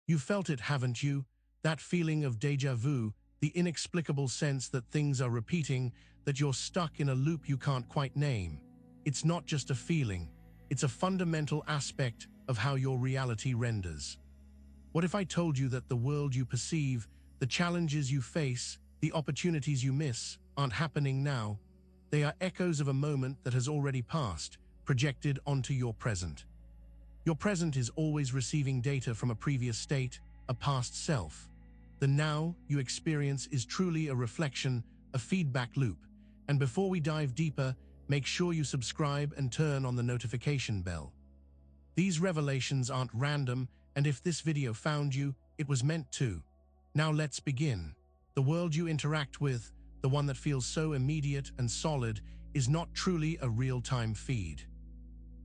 You felt it, haven't you? That feeling of déjà vu, the inexplicable sense that things are repeating, that you're stuck in a loop you can't quite name. It's not just a feeling, it's a fundamental aspect of how your reality renders. What if I told you that the world you perceive, the challenges you face, the opportunities you miss, aren't happening now? They are echoes of a moment that has already passed, projected onto your present. Your present is always receiving data from a previous state, a past self. The now you experience is truly a reflection, a feedback loop. And before we dive deeper, make sure you subscribe and turn on the notification bell. These revelations aren't random, and if this video found you, it was meant to. Now let's begin. The world you interact with, the one that feels so immediate and solid, is not truly a real-time feed.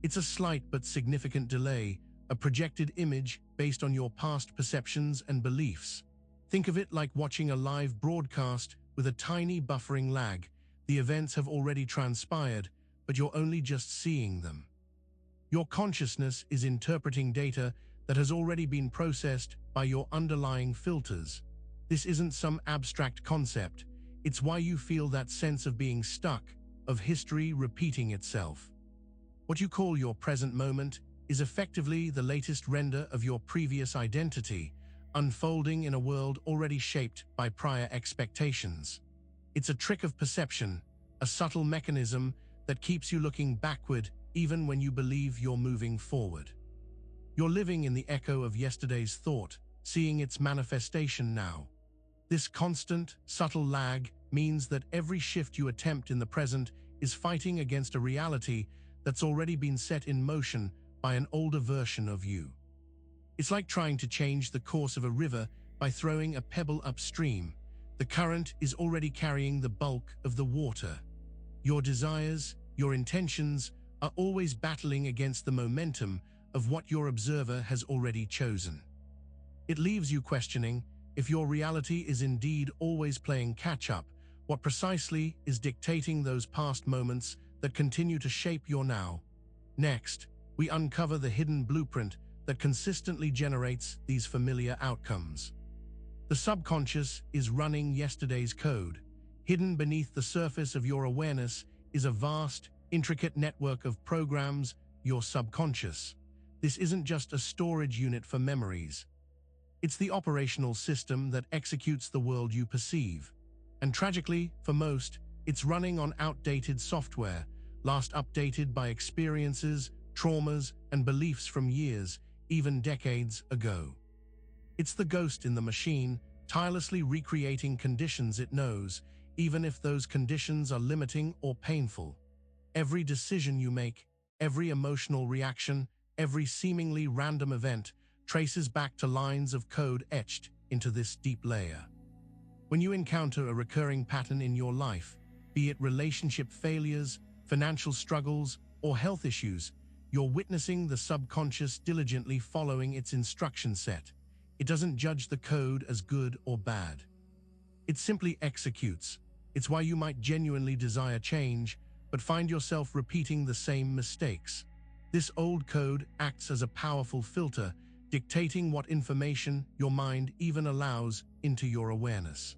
It's a slight but significant delay, a projected image based on your past perceptions and beliefs. Think of it like watching a live broadcast with a tiny buffering lag. The events have already transpired, but you're only just seeing them. Your consciousness is interpreting data that has already been processed by your underlying filters. This isn't some abstract concept. It's why you feel that sense of being stuck, of history repeating itself. What you call your present moment is effectively the latest render of your previous identity, unfolding in a world already shaped by prior expectations. It's a trick of perception, a subtle mechanism that keeps you looking backward even when you believe you're moving forward. You're living in the echo of yesterday's thought, seeing its manifestation now. This constant, subtle lag means that every shift you attempt in the present is fighting against a reality that's already been set in motion by an older version of you. It's like trying to change the course of a river by throwing a pebble upstream. The current is already carrying the bulk of the water. Your desires, your intentions, are always battling against the momentum of what your observer has already chosen. It leaves you questioning if your reality is indeed always playing catch-up, what precisely is dictating those past moments that continue to shape your now. Next, we uncover the hidden blueprint that consistently generates these familiar outcomes. The subconscious is running yesterday's code. Hidden beneath the surface of your awareness is a vast, intricate network of programs, your subconscious. This isn't just a storage unit for memories. It's the operational system that executes the world you perceive. And tragically, for most, it's running on outdated software, last updated by experiences, traumas, and beliefs from years, even decades ago. It's the ghost in the machine, tirelessly recreating conditions it knows, even if those conditions are limiting or painful. Every decision you make, every emotional reaction, every seemingly random event traces back to lines of code etched into this deep layer. When you encounter a recurring pattern in your life, be it relationship failures, financial struggles, or health issues, you're witnessing the subconscious diligently following its instruction set. It doesn't judge the code as good or bad. It simply executes. It's why you might genuinely desire change, but find yourself repeating the same mistakes. This old code acts as a powerful filter, dictating what information your mind even allows into your awareness.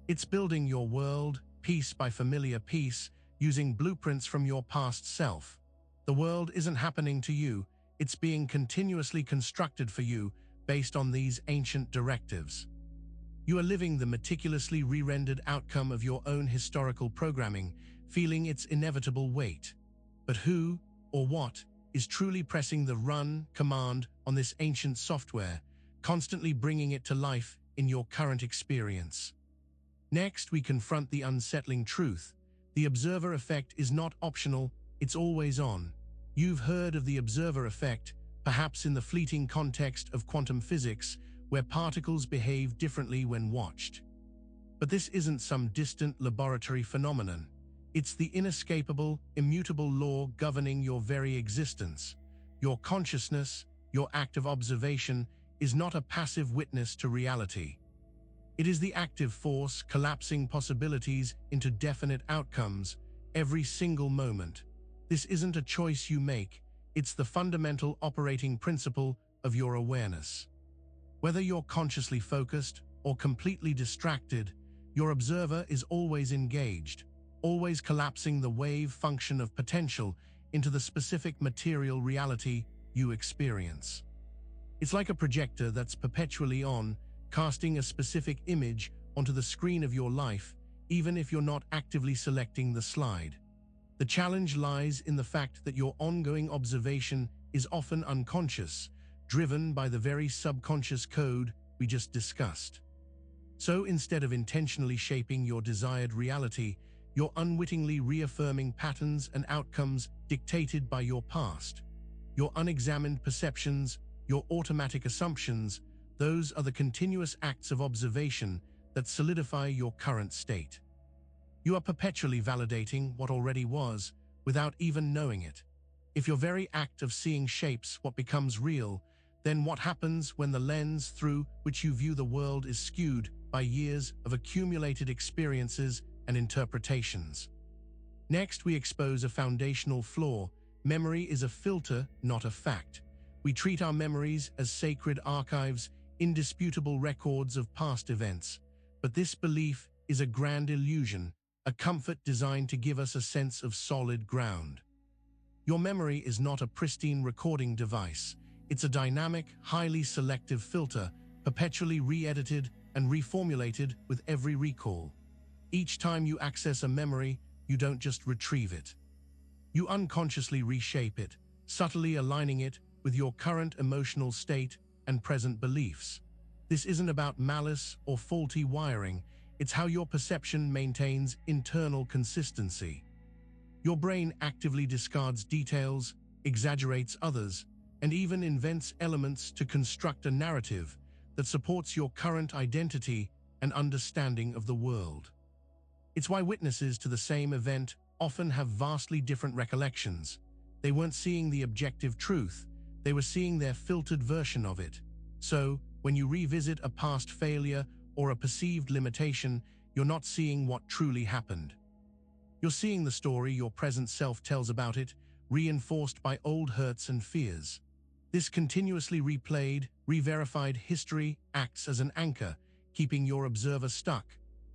It's building your world, piece by familiar piece, using blueprints from your past self. The world isn't happening to you, it's being continuously constructed for you based on these ancient directives. You are living the meticulously re-rendered outcome of your own historical programming, feeling its inevitable weight. But who, or what, is truly pressing the run command on this ancient software, constantly bringing it to life in your current experience? Next, we confront the unsettling truth. The observer effect is not optional, it's always on. You've heard of the observer effect, perhaps in the fleeting context of quantum physics, where particles behave differently when watched. But this isn't some distant laboratory phenomenon. It's the inescapable, immutable law governing your very existence. Your consciousness, your act of observation, is not a passive witness to reality. It is the active force collapsing possibilities into definite outcomes every single moment. This isn't a choice you make, it's the fundamental operating principle of your awareness. Whether you're consciously focused or completely distracted, your observer is always engaged, always collapsing the wave function of potential into the specific material reality you experience. It's like a projector that's perpetually on, casting a specific image onto the screen of your life, even if you're not actively selecting the slide. The challenge lies in the fact that your ongoing observation is often unconscious, driven by the very subconscious code we just discussed. So instead of intentionally shaping your desired reality, you're unwittingly reaffirming patterns and outcomes dictated by your past. Your unexamined perceptions, your automatic assumptions, those are the continuous acts of observation that solidify your current state. You are perpetually validating what already was without even knowing it. If your very act of seeing shapes what becomes real, then what happens when the lens through which you view the world is skewed by years of accumulated experiences and interpretations? Next, we expose a foundational flaw. Memory is a filter, not a fact. We treat our memories as sacred archives, indisputable records of past events. But this belief is a grand illusion, a comfort designed to give us a sense of solid ground. Your memory is not a pristine recording device. It's a dynamic, highly selective filter, perpetually re-edited and reformulated with every recall. Each time you access a memory, you don't just retrieve it. You unconsciously reshape it, subtly aligning it with your current emotional state and present beliefs. This isn't about malice or faulty wiring, it's how your perception maintains internal consistency. Your brain actively discards details, exaggerates others, and even invents elements to construct a narrative that supports your current identity and understanding of the world. It's why witnesses to the same event often have vastly different recollections. They weren't seeing the objective truth, they were seeing their filtered version of it. So, when you revisit a past failure or a perceived limitation, you're not seeing what truly happened. You're seeing the story your present self tells about it, reinforced by old hurts and fears. This continuously replayed, re-verified history acts as an anchor, keeping your observer stuck,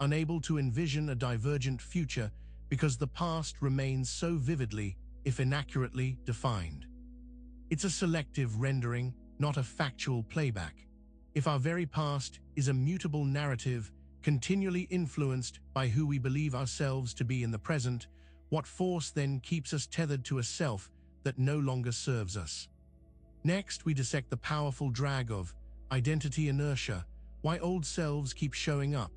unable to envision a divergent future because the past remains so vividly, if inaccurately, defined. It's a selective rendering, not a factual playback. If our very past is a mutable narrative, continually influenced by who we believe ourselves to be in the present, what force then keeps us tethered to a self that no longer serves us? Next, we dissect the powerful drag of identity inertia, why old selves keep showing up.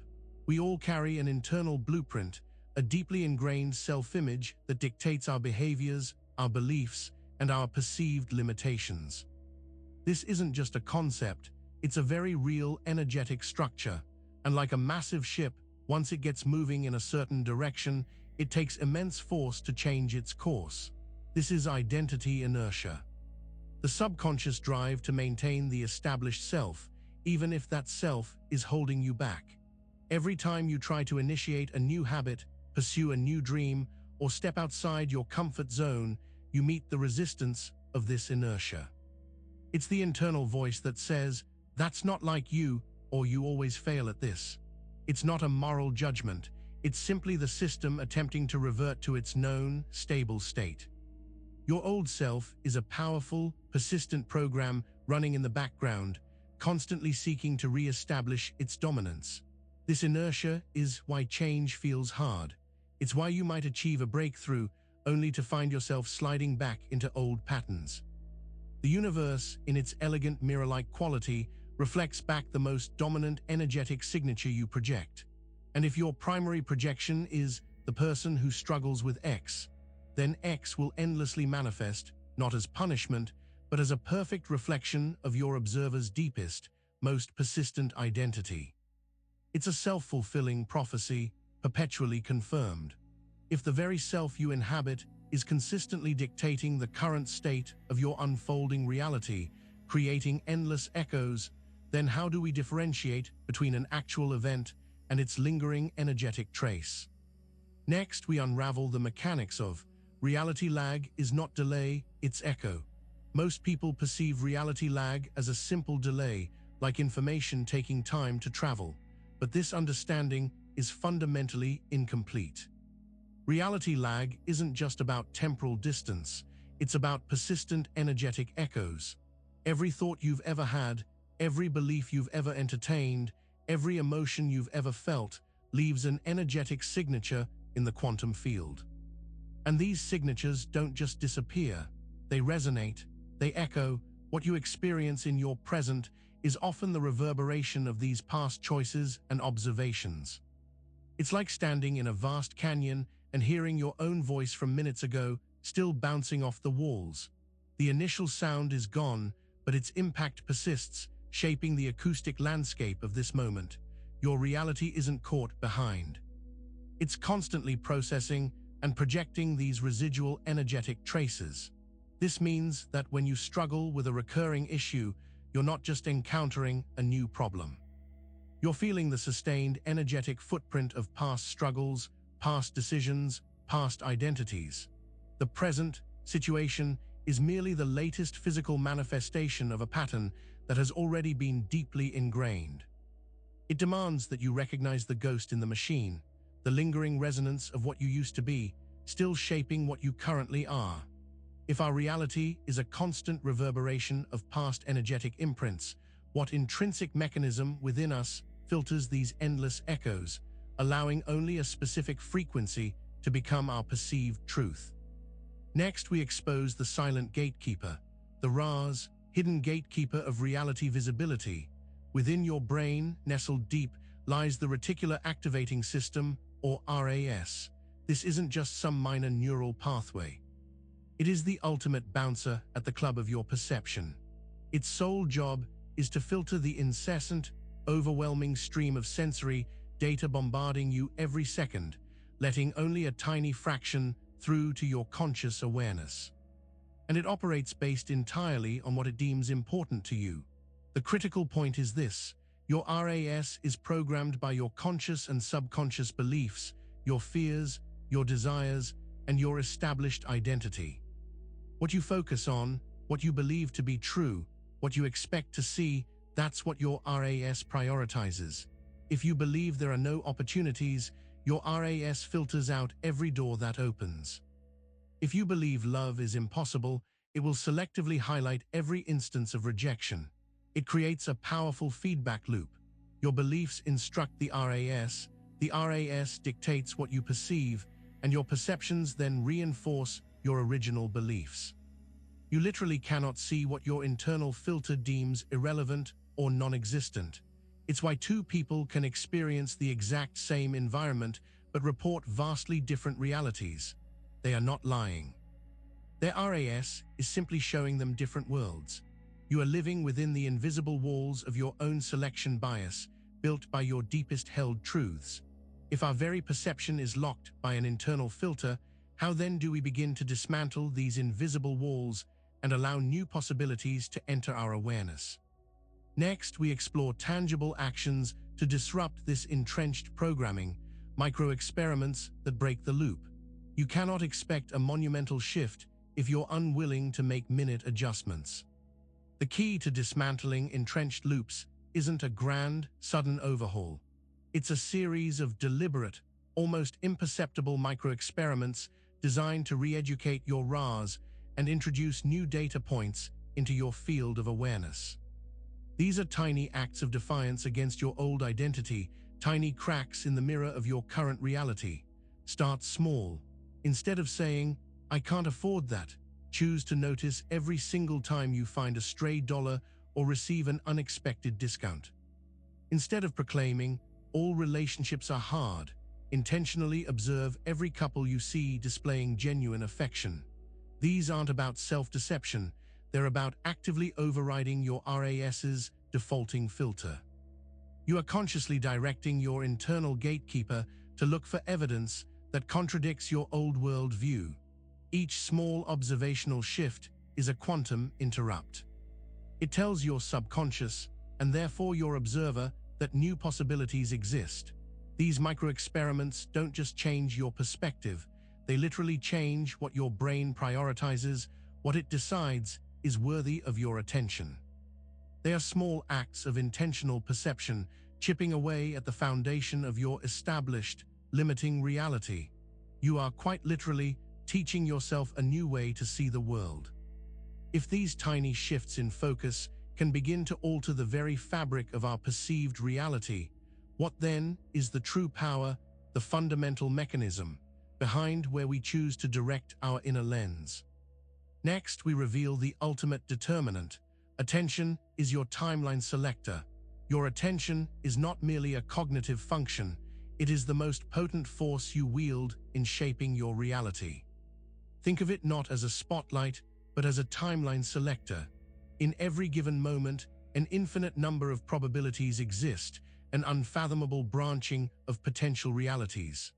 We all carry an internal blueprint, a deeply ingrained self-image that dictates our behaviors, our beliefs, and our perceived limitations. This isn't just a concept, it's a very real energetic structure, and like a massive ship, once it gets moving in a certain direction, it takes immense force to change its course. This is identity inertia. The subconscious drive to maintain the established self, even if that self is holding you back. Every time you try to initiate a new habit, pursue a new dream, or step outside your comfort zone, you meet the resistance of this inertia. It's the internal voice that says, "That's not like you," or "You always fail at this." It's not a moral judgment, it's simply the system attempting to revert to its known, stable state. Your old self is a powerful, persistent program running in the background, constantly seeking to re-establish its dominance. This inertia is why change feels hard. It's why you might achieve a breakthrough only to find yourself sliding back into old patterns. The universe, in its elegant mirror-like quality, reflects back the most dominant energetic signature you project. And if your primary projection is the person who struggles with X, then X will endlessly manifest, not as punishment, but as a perfect reflection of your observer's deepest, most persistent identity. It's a self-fulfilling prophecy, perpetually confirmed. If the very self you inhabit is consistently dictating the current state of your unfolding reality, creating endless echoes, then how do we differentiate between an actual event and its lingering energetic trace? Next, we unravel the mechanics of reality lag is not delay, it's echo. Most people perceive reality lag as a simple delay, like information taking time to travel, but this understanding is fundamentally incomplete. Reality lag isn't just about temporal distance, it's about persistent energetic echoes. Every thought you've ever had, every belief you've ever entertained, every emotion you've ever felt leaves an energetic signature in the quantum field. And these signatures don't just disappear, they resonate, they echo. What you experience in your present is often the reverberation of these past choices and observations. It's like standing in a vast canyon and hearing your own voice from minutes ago still bouncing off the walls. The initial sound is gone, but its impact persists, shaping the acoustic landscape of this moment. Your reality isn't caught behind. It's constantly processing and projecting these residual energetic traces. This means that when you struggle with a recurring issue, you're not just encountering a new problem. You're feeling the sustained energetic footprint of past struggles, past decisions, past identities. The present situation is merely the latest physical manifestation of a pattern that has already been deeply ingrained. It demands that you recognize the ghost in the machine, the lingering resonance of what you used to be, still shaping what you currently are. If our reality is a constant reverberation of past energetic imprints, what intrinsic mechanism within us filters these endless echoes, allowing only a specific frequency to become our perceived truth? Next, we expose the silent gatekeeper, the RAS, hidden gatekeeper of reality visibility. Within your brain, nestled deep, lies the reticular activating system, or RAS. This isn't just some minor neural pathway. It is the ultimate bouncer at the club of your perception. Its sole job is to filter the incessant, overwhelming stream of sensory data bombarding you every second, letting only a tiny fraction through to your conscious awareness. And it operates based entirely on what it deems important to you. The critical point is this: your RAS is programmed by your conscious and subconscious beliefs, your fears, your desires, and your established identity. What you focus on, what you believe to be true, what you expect to see, that's what your RAS prioritizes. If you believe there are no opportunities, your RAS filters out every door that opens. If you believe love is impossible, it will selectively highlight every instance of rejection. It creates a powerful feedback loop. Your beliefs instruct the RAS dictates what you perceive, and your perceptions then reinforce your original beliefs. You literally cannot see what your internal filter deems irrelevant or non-existent. It's why two people can experience the exact same environment but report vastly different realities. They are not lying. Their RAS is simply showing them different worlds. You are living within the invisible walls of your own selection bias, built by your deepest held truths. If our very perception is locked by an internal filter, how then do we begin to dismantle these invisible walls and allow new possibilities to enter our awareness? Next, we explore tangible actions to disrupt this entrenched programming, micro-experiments that break the loop. You cannot expect a monumental shift if you're unwilling to make minute adjustments. The key to dismantling entrenched loops isn't a grand, sudden overhaul. It's a series of deliberate, almost imperceptible micro-experiments designed to re-educate your RAS and introduce new data points into your field of awareness. These are tiny acts of defiance against your old identity, tiny cracks in the mirror of your current reality. Start small. Instead of saying, "I can't afford that," choose to notice every single time you find a stray dollar or receive an unexpected discount. Instead of proclaiming, "All relationships are hard," intentionally observe every couple you see displaying genuine affection. These aren't about self-deception, they're about actively overriding your RAS's defaulting filter. You are consciously directing your internal gatekeeper to look for evidence that contradicts your old world view. Each small observational shift is a quantum interrupt. It tells your subconscious, and therefore your observer, that new possibilities exist. These micro-experiments don't just change your perspective, they literally change what your brain prioritizes, what it decides is worthy of your attention. They are small acts of intentional perception, chipping away at the foundation of your established, limiting reality. You are quite literally teaching yourself a new way to see the world. If these tiny shifts in focus can begin to alter the very fabric of our perceived reality, what then is the true power, the fundamental mechanism, behind where we choose to direct our inner lens? Next, we reveal the ultimate determinant. Attention is your timeline selector. Your attention is not merely a cognitive function, it is the most potent force you wield in shaping your reality. Think of it not as a spotlight, but as a timeline selector. In every given moment, an infinite number of probabilities exist, an unfathomable branching of potential realities.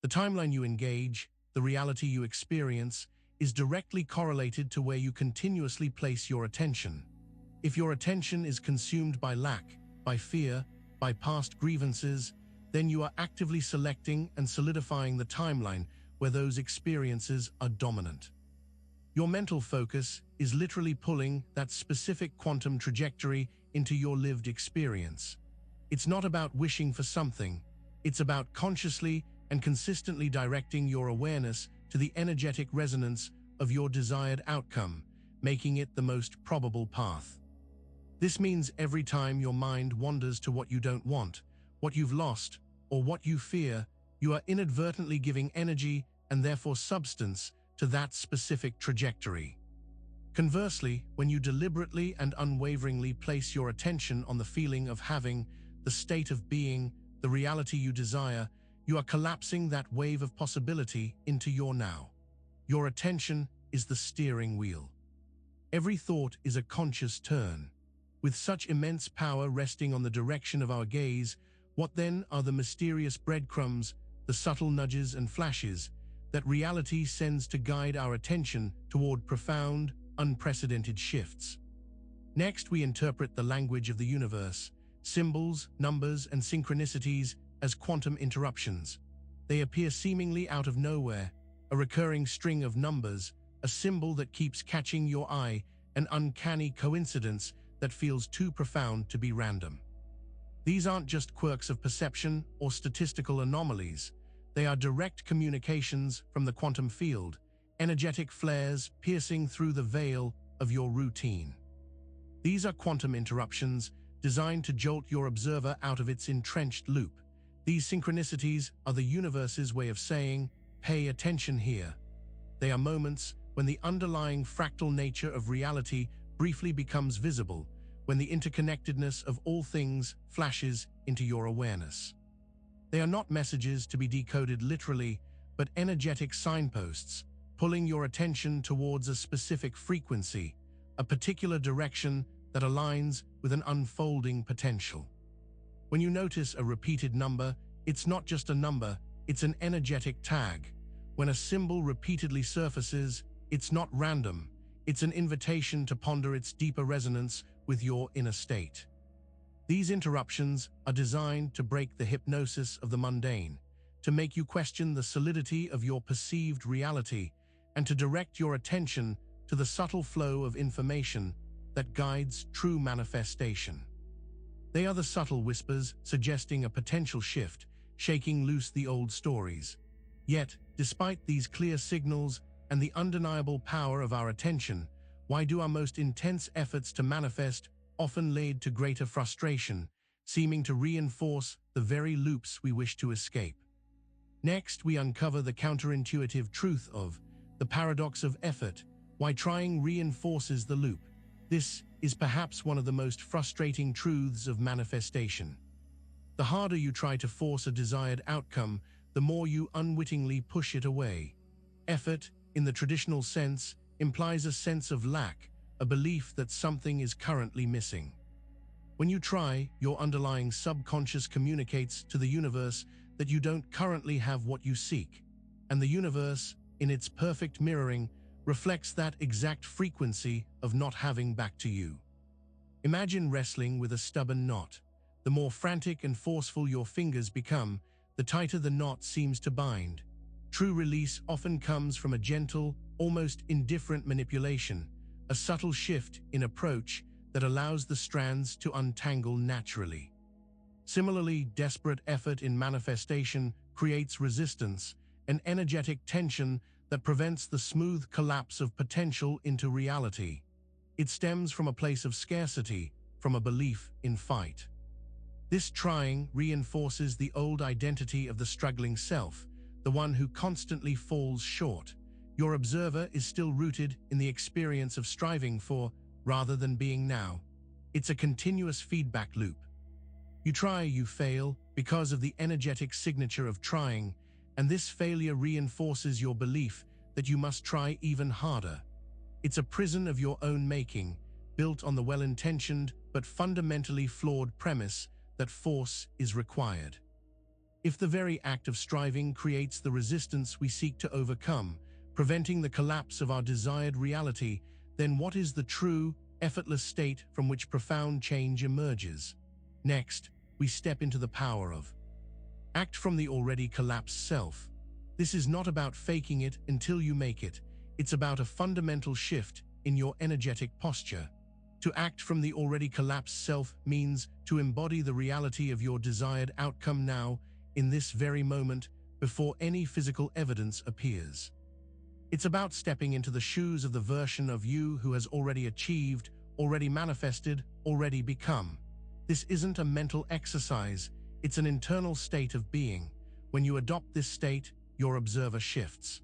The timeline you engage, the reality you experience, is directly correlated to where you continuously place your attention. If your attention is consumed by lack, by fear, by past grievances, then you are actively selecting and solidifying the timeline where those experiences are dominant. Your mental focus is literally pulling that specific quantum trajectory into your lived experience. It's not about wishing for something, it's about consciously and consistently directing your awareness to the energetic resonance of your desired outcome, making it the most probable path. This means every time your mind wanders to what you don't want, what you've lost, or what you fear, you are inadvertently giving energy and therefore substance to that specific trajectory. Conversely, when you deliberately and unwaveringly place your attention on the feeling of having, the state of being, the reality you desire, you are collapsing that wave of possibility into your now. Your attention is the steering wheel. Every thought is a conscious turn. With such immense power resting on the direction of our gaze, what then are the mysterious breadcrumbs, the subtle nudges and flashes, that reality sends to guide our attention toward profound, unprecedented shifts? Next, we interpret the language of the universe, symbols, numbers, and synchronicities as quantum interruptions. They appear seemingly out of nowhere, a recurring string of numbers, a symbol that keeps catching your eye, an uncanny coincidence that feels too profound to be random. These aren't just quirks of perception or statistical anomalies. They are direct communications from the quantum field, energetic flares piercing through the veil of your routine. These are quantum interruptions designed to jolt your observer out of its entrenched loop. These synchronicities are the universe's way of saying, "Pay attention here." They are moments when the underlying fractal nature of reality briefly becomes visible, when the interconnectedness of all things flashes into your awareness. They are not messages to be decoded literally, but energetic signposts, pulling your attention towards a specific frequency, a particular direction that aligns with an unfolding potential. When you notice a repeated number, it's not just a number, it's an energetic tag. When a symbol repeatedly surfaces, it's not random, it's an invitation to ponder its deeper resonance with your inner state. These interruptions are designed to break the hypnosis of the mundane, to make you question the solidity of your perceived reality, and to direct your attention to the subtle flow of information that guides true manifestation. They are the subtle whispers suggesting a potential shift, shaking loose the old stories. Yet, despite these clear signals and the undeniable power of our attention, why do our most intense efforts to manifest often lead to greater frustration, seeming to reinforce the very loops we wish to escape? Next, we uncover the counterintuitive truth of the paradox of effort, why trying reinforces the loop. This is perhaps one of the most frustrating truths of manifestation. The harder you try to force a desired outcome, the more you unwittingly push it away. Effort, in the traditional sense, implies a sense of lack, a belief that something is currently missing. When you try, your underlying subconscious communicates to the universe that you don't currently have what you seek, and the universe, in its perfect mirroring, reflects that exact frequency of not having back to you. Imagine wrestling with a stubborn knot. The more frantic and forceful your fingers become, the tighter the knot seems to bind. True release often comes from a gentle, almost indifferent manipulation, a subtle shift in approach that allows the strands to untangle naturally. Similarly, desperate effort in manifestation creates resistance, an energetic tension that prevents the smooth collapse of potential into reality. It stems from a place of scarcity, from a belief in fight. This trying reinforces the old identity of the struggling self, the one who constantly falls short. Your observer is still rooted in the experience of striving for, rather than being now. It's a continuous feedback loop. You try, you fail, because of the energetic signature of trying, and this failure reinforces your belief that you must try even harder. It's a prison of your own making, built on the well-intentioned but fundamentally flawed premise that force is required. If the very act of striving creates the resistance we seek to overcome, preventing the collapse of our desired reality, then what is the true, effortless state from which profound change emerges? Next, we step into the power of act from the already collapsed self. This is not about faking it until you make it. It's about a fundamental shift in your energetic posture. To act from the already collapsed self means to embody the reality of your desired outcome now, in this very moment, before any physical evidence appears. It's about stepping into the shoes of the version of you who has already achieved, already manifested, already become. This isn't a mental exercise, it's an internal state of being. When you adopt this state, your observer shifts.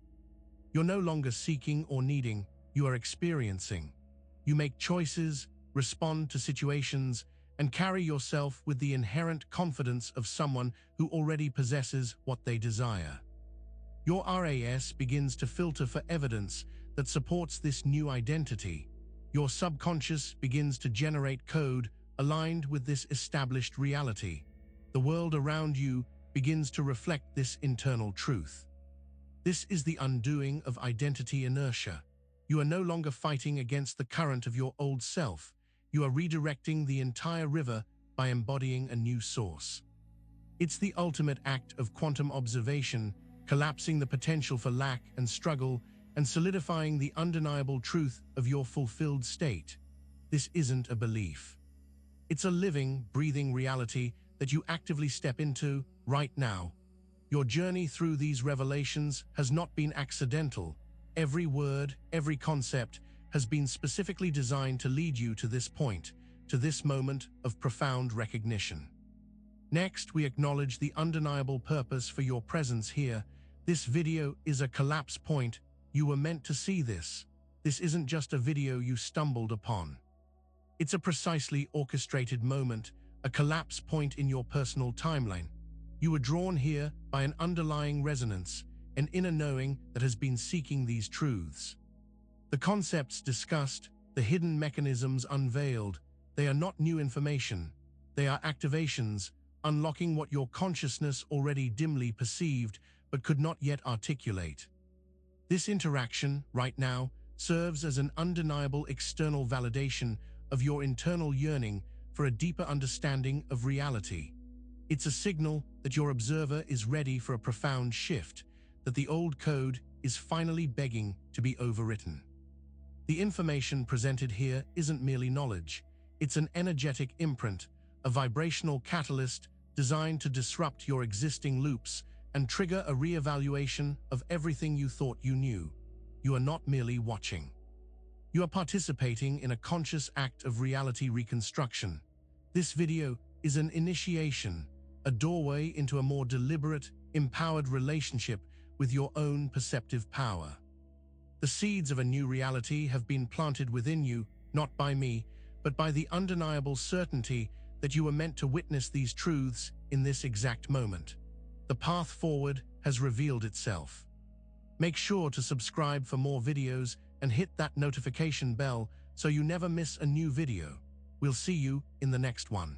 You're no longer seeking or needing, you are experiencing. You make choices, respond to situations, and carry yourself with the inherent confidence of someone who already possesses what they desire. Your RAS begins to filter for evidence that supports this new identity. Your subconscious begins to generate code aligned with this established reality. The world around you begins to reflect this internal truth. This is the undoing of identity inertia. You are no longer fighting against the current of your old self. You are redirecting the entire river by embodying a new source. It's the ultimate act of quantum observation, collapsing the potential for lack and struggle and solidifying the undeniable truth of your fulfilled state. This isn't a belief. It's a living, breathing reality that you actively step into right now. Your journey through these revelations has not been accidental. Every word, every concept has been specifically designed to lead you to this point, to this moment of profound recognition. Next, we acknowledge the undeniable purpose for your presence here. This video is a collapse point. You were meant to see this. This isn't just a video you stumbled upon. It's a precisely orchestrated moment, a collapse point in your personal timeline. You were drawn here by an underlying resonance, an inner knowing that has been seeking these truths. The concepts discussed, the hidden mechanisms unveiled, they are not new information. They are activations, unlocking what your consciousness already dimly perceived but could not yet articulate. This interaction, right now, serves as an undeniable external validation of your internal yearning for a deeper understanding of reality. It's a signal that your observer is ready for a profound shift, that the old code is finally begging to be overwritten. The information presented here isn't merely knowledge, it's an energetic imprint, a vibrational catalyst designed to disrupt your existing loops and trigger a re-evaluation of everything you thought you knew. You are not merely watching. You are participating in a conscious act of reality reconstruction. This video is an initiation, a doorway into a more deliberate, empowered relationship with your own perceptive power. The seeds of a new reality have been planted within you, not by me, but by the undeniable certainty that you were meant to witness these truths in this exact moment. The path forward has revealed itself. Make sure to subscribe for more videos and hit that notification bell so you never miss a new video. We'll see you in the next one.